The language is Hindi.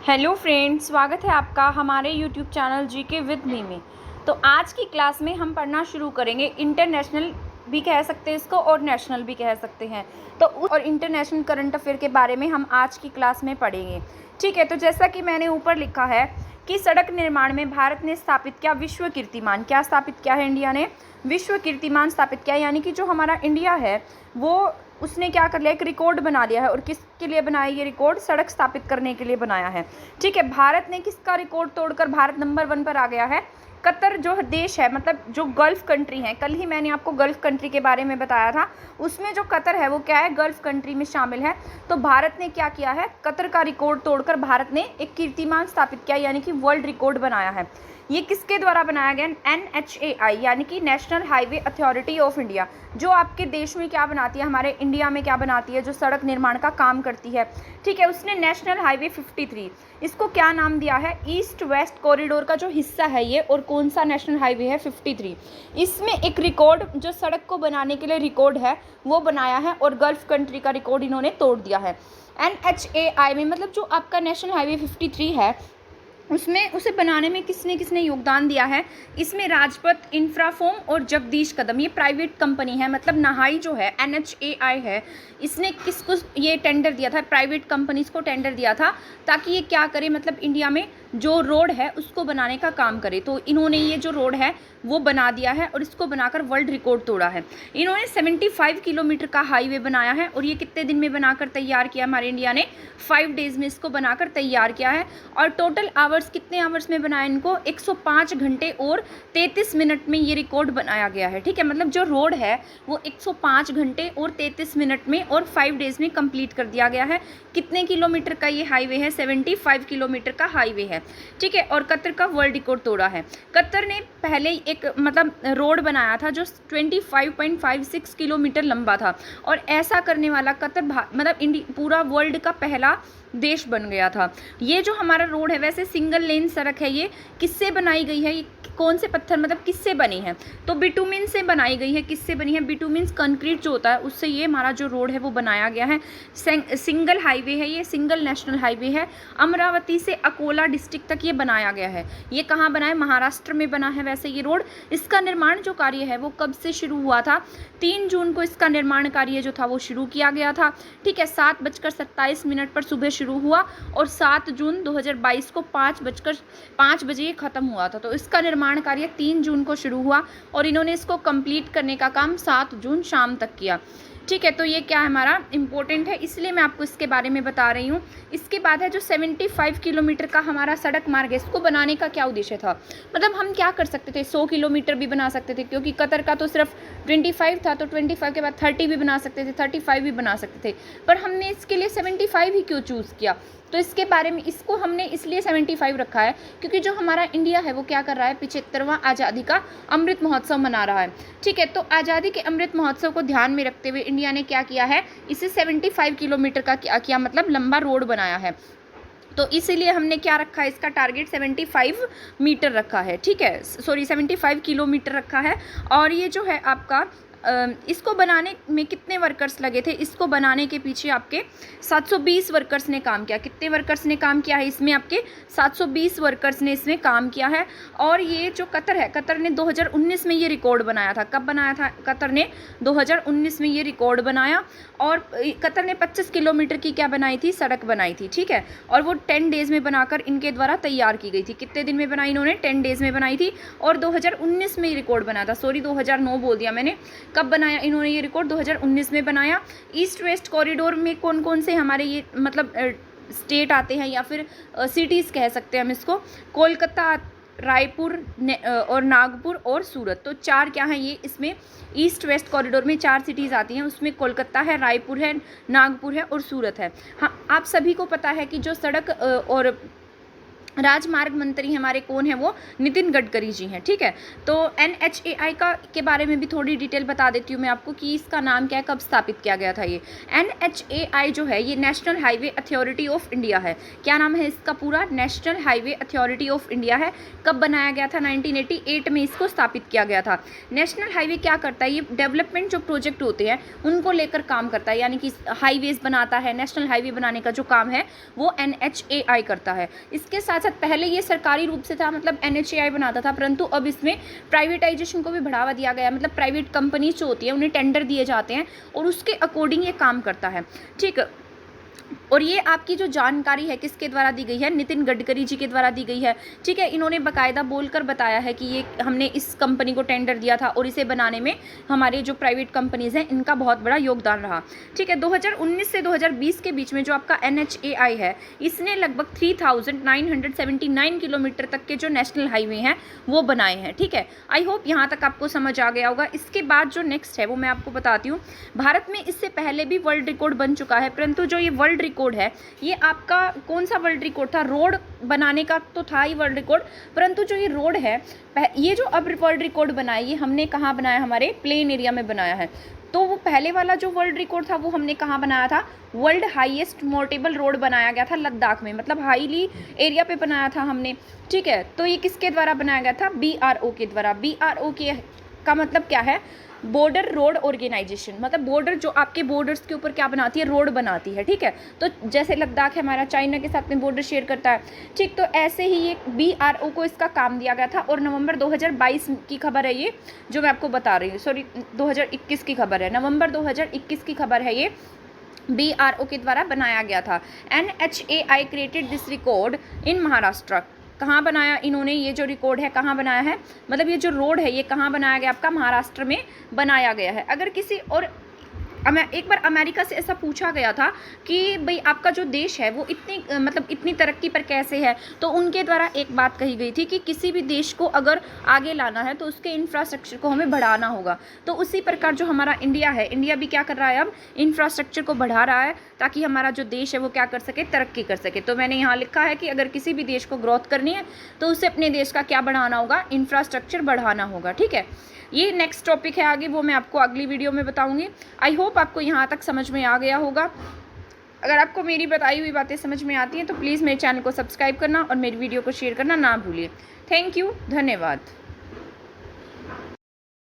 हेलो फ्रेंड्स, स्वागत है आपका हमारे YouTube channel GK with me में। तो आज की क्लास में हम पढ़ना शुरू करेंगे। इंटरनेशनल भी कह सकते हैं इसको और नेशनल भी कह सकते हैं। तो और इंटरनेशनल करंट अफेयर के बारे में हम आज की क्लास में पढ़ेंगे। ठीक है, तो जैसा कि मैंने ऊपर लिखा है कि सड़क निर्माण में भारत ने स्थापित किया विश्व कीर्तिमान। क्या स्थापित किया है? इंडिया ने विश्व कीर्तिमान स्थापित किया, यानी कि जो हमारा इंडिया है वो उसने क्या कर लिया, एक रिकॉर्ड बना लिया है। और किसके लिए बनाया ये रिकॉर्ड? सड़क स्थापित करने के लिए बनाया है। ठीक है, भारत ने किसका रिकॉर्ड तोड़कर भारत नंबर 1 पर आ गया है? कतर जो देश है, मतलब जो गल्फ कंट्री है, कल ही मैंने आपको गल्फ कंट्री के बारे में बताया था, उसमें जो कतर है वो क्या है? गल्फ कंट्री में शामिल है। तो भारत ने क्या किया है? कतर का रिकॉर्ड तोड़कर भारत ने एक कीर्तिमान स्थापित किया, यानी कि वर्ल्ड रिकॉर्ड बनाया है। ये किसके द्वारा बनाया गया? NHAI यानी कि national highway authority of India, जो आपके देश में क्या बनाती है, हमारे इंडिया में क्या बनाती है, जो सड़क निर्माण का काम करती है। ठीक है, उसने नेशनल हाईवे 53, इसको क्या नाम दिया है? ईस्ट वेस्ट कॉरिडोर का जो हिस्सा है ये। और कौन सा नेशनल हाईवे है? 53। इसमें एक रिकॉर्ड जो सड़क को बनाने के लिए रिकॉर्ड है वो बनाया है, और गल्फ कंट्री का रिकॉर्ड इन्होंने तोड़ दिया है। NHAI में मतलब जो आपका नेशनल हाईवे 53 है उसमें उसे बनाने में किसने किसने योगदान दिया है? इसमें राजपथ इंफ्राफोम और जगदीश कदम, ये प्राइवेट कंपनी है। मतलब नहाई जो है NHAI है, इसने किसको ये टेंडर दिया था? प्राइवेट कंपनीज को टेंडर दिया था, ताकि ये क्या करे, मतलब इंडिया में जो रोड है उसको बनाने का काम करे। तो इन्होंने ये जो रोड है वो बना दिया है और इसको बनाकर वर्ल्ड रिकॉर्ड तोड़ा है। इन्होंने 75 किलोमीटर का हाईवे बनाया है, और ये कितने दिन में बनाकर तैयार किया? हमारे इंडिया ने 5 डेज़ में इसको बनाकर तैयार किया है। और टोटल आवर्स कितने आवर्स में बनाया इनको? 105 घंटे और 33 मिनट में ये रिकॉर्ड बनाया गया है। ठीक है, मतलब जो रोड है वो 105 घंटे और 33 मिनट में और 5 डेज़ में कंप्लीट कर दिया गया है। कितने किलोमीटर का ये हाईवे है? 75 किलोमीटर का हाईवे है। ठीक है, और कतर का वर्ल्ड रिकॉर्ड तोड़ा है। कतर ने पहले एक मतलब रोड बनाया था जो 25.56 किलोमीटर लंबा था, और ऐसा करने वाला कतर मतलब पूरा वर्ल्ड का पहला देश बन गया था। ये जो हमारा रोड है वैसे सिंगल लेन सड़क है। ये किससे बनाई गई है? ये कौन से पत्थर मतलब किससे बनी है? तो बिटुमिन से बनाई गई है। किससे बनी है? बिटुमिन कंक्रीट जो होता है उससे ये हमारा जो रोड है वो बनाया गया है। सिंगल हाईवे है, ये सिंगल नेशनल हाईवे है। अमरावती से अकोला डिस्ट्रिक्ट तक ये बनाया गया है। ये कहाँ बना है? महाराष्ट्र में बना है वैसे ये रोड। इसका निर्माण जो कार्य है वो कब से शुरू हुआ था? 3 जून को इसका निर्माण कार्य जो था वो शुरू किया गया था। ठीक है, 7:27 पर सुबह शुरू हुआ, और 7 जून 2022 को 5 बजे ये खत्म हुआ था। तो इसका निर्माण कार्य 3 जून को शुरू हुआ, और इन्होंने इसको कंप्लीट करने का काम 7 जून शाम तक किया। ठीक है, तो ये क्या है हमारा इम्पोर्टेंट है, इसलिए मैं आपको इसके बारे में बता रही हूँ। इसके बाद है जो 75 किलोमीटर का हमारा सड़क मार्ग है, इसको बनाने का क्या उद्देश्य था? मतलब हम क्या कर सकते थे? 100 किलोमीटर भी बना सकते थे, क्योंकि कतर का तो सिर्फ 25 था, तो 25 के बाद 30 भी बना सकते थे, 35 भी बना सकते थे। पर हमने इसके लिए 75 ही क्यों चूज़ किया? तो इसके बारे में इसको हमने इसलिए 75 रखा है क्योंकि जो हमारा इंडिया है वो क्या कर रहा है? 75वां आज़ादी का अमृत महोत्सव मना रहा है। ठीक है, तो आज़ादी के अमृत महोत्सव को ध्यान में रखते हुए इंडिया ने क्या किया है? इसे 75 किलोमीटर का क्या किया, मतलब लंबा रोड बनाया है। तो इसीलिए हमने क्या रखा है? इसका टारगेट 75 मीटर रखा है। ठीक है, सॉरी 75 किलोमीटर रखा है। और ये जो है आपका इसको बनाने में कितने वर्कर्स लगे थे? इसको बनाने के पीछे आपके 720 वर्कर्स ने काम किया। कितने वर्कर्स ने काम किया है इसमें? आपके 720 वर्कर्स ने इसमें काम किया है। और ये जो कतर है, कतर ने 2019 में ये रिकॉर्ड बनाया था। कब बनाया था कतर ने? 2019 में ये रिकॉर्ड बनाया। और कतर ने 25 किलोमीटर की क्या बनाई थी? सड़क बनाई थी। ठीक है, और वो 10 डेज़ में बनाकर इनके द्वारा तैयार की गई थी। कितने दिन में बनाई इन्होंने? 10 डेज़ में बनाई थी। और 2019 में रिकॉर्ड बनाया था, सॉरी 2009 बोल दिया मैंने। कब बनाया इन्होंने ये रिकॉर्ड? 2019 में बनाया। ईस्ट वेस्ट कॉरिडोर में कौन कौन से हमारे ये मतलब स्टेट आते हैं, या फिर सिटीज़ कह सकते हैं हम इसको? कोलकाता, रायपुर और नागपुर और सूरत। तो 4 क्या हैं ये? इसमें ईस्ट वेस्ट कॉरिडोर में 4 सिटीज़ आती हैं, उसमें कोलकाता है, रायपुर है, नागपुर है और सूरत है। हाँ, आप सभी को पता है कि जो सड़क और राजमार्ग मंत्री हमारे कौन है, वो नितिन गडकरी जी हैं। ठीक है, तो NHAI का के बारे में भी थोड़ी डिटेल बता देती हूँ मैं आपको कि इसका नाम क्या है, कब स्थापित किया गया था। ये NHAI जो है ये national highway authority of India है। क्या नाम है इसका पूरा, national highway authority of India है। कब बनाया गया था, 1988 में इसको स्थापित किया गया था। नेशनल हाईवे क्या करता है, ये डेवलपमेंट जो प्रोजेक्ट होते हैं उनको लेकर काम करता है, यानी कि हाईवेज बनाता है। नेशनल हाईवे बनाने का जो काम है वो NHAI करता है। इसके साथ साथ पहले ये सरकारी रूप से था, मतलब NHAI बनाता था, परंतु अब इसमें प्राइवेटाइजेशन को भी बढ़ावा दिया गया, मतलब प्राइवेट कंपनीज जो होती है उन्हें टेंडर दिए जाते हैं और उसके अकॉर्डिंग ये काम करता है। ठीक है, और ये आपकी जो जानकारी है किसके द्वारा दी गई है, नितिन गडकरी जी के द्वारा दी गई है। ठीक है, इन्होंने बाकायदा बोलकर बताया है कि ये हमने इस कंपनी को टेंडर दिया था और इसे बनाने में हमारे जो प्राइवेट कंपनीज हैं इनका बहुत बड़ा योगदान रहा। ठीक है, 2019 से 2020 के बीच में जो आपका NHAI है इसने लगभग 3979 किलोमीटर तक के जो नेशनल हाईवे हैं वो बनाए हैं। ठीक है, आई होप यहाँ तक आपको समझ आ गया होगा। इसके बाद जो नेक्स्ट है वो मैं आपको बताती हूँ। भारत में इससे पहले भी वर्ल्ड रिकॉर्ड बन चुका है, परंतु जो ये वर्ल्ड रिकॉर्ड है ये आपका कौन सा वर्ल्ड रिकॉर्ड था, रोड बनाने का तो था ही वर्ल्ड रिकॉर्ड, परंतु जो ये रोड है ये जो अब वर्ल्ड रिकॉर्ड बना है ये हमने कहाँ बनाया, हमारे प्लेन एरिया में बनाया है। तो वो पहले वाला जो वर्ल्ड रिकॉर्ड था वो हमने कहाँ बनाया था, वर्ल्ड हाईएस्ट मोर्टेबल रोड बनाया गया था लद्दाख में, मतलब हाईली एरिया पे बनाया था हमने। ठीक है, तो ये किसके द्वारा बनाया गया था, BRO के द्वारा। BRO के का मतलब क्या है, बॉर्डर रोड ऑर्गेनाइजेशन, मतलब बॉर्डर जो आपके बॉर्डर्स के ऊपर क्या बनाती है, रोड बनाती है। ठीक है, तो जैसे लद्दाख है हमारा चाइना के साथ में बॉर्डर शेयर करता है। ठीक, तो ऐसे ही ये BRO को इसका काम दिया गया था और नवंबर 2022 की खबर है ये जो मैं आपको बता रही हूँ, सॉरी 2021 की खबर है, नवंबर 2021 की खबर है ये। BRO के द्वारा बनाया गया था। NHAI created this record in Maharashtra. कहाँ बनाया इन्होंने, ये जो रिकॉर्ड है कहाँ बनाया है, मतलब ये जो रोड है ये कहाँ बनाया गया, आपका महाराष्ट्र में बनाया गया है। अगर किसी और एक बार अमेरिका से ऐसा पूछा गया था कि भाई आपका जो देश है वो इतनी तरक्की पर कैसे है, तो उनके द्वारा एक बात कही गई थी कि किसी भी देश को अगर आगे लाना है तो उसके इंफ्रास्ट्रक्चर को हमें बढ़ाना होगा। तो उसी प्रकार जो हमारा इंडिया है, इंडिया भी क्या कर रहा है, अब इंफ्रास्ट्रक्चर को बढ़ा रहा है ताकि हमारा जो देश है वो क्या कर सके, तरक्की कर सके। तो मैंने यहाँ लिखा है कि अगर किसी भी देश को ग्रोथ करनी है तो उसे अपने देश का क्या बढ़ाना होगा, इंफ्रास्ट्रक्चर बढ़ाना होगा। ठीक है, ये नेक्स्ट टॉपिक है आगे, वो मैं आपको अगली वीडियो में बताऊंगी। आई होप आपको यहाँ तक समझ में आ गया होगा। अगर आपको मेरी बताई हुई बातें समझ में आती हैं तो प्लीज़ मेरे चैनल को सब्सक्राइब करना और मेरी वीडियो को शेयर करना ना भूलिए। थैंक यू, धन्यवाद।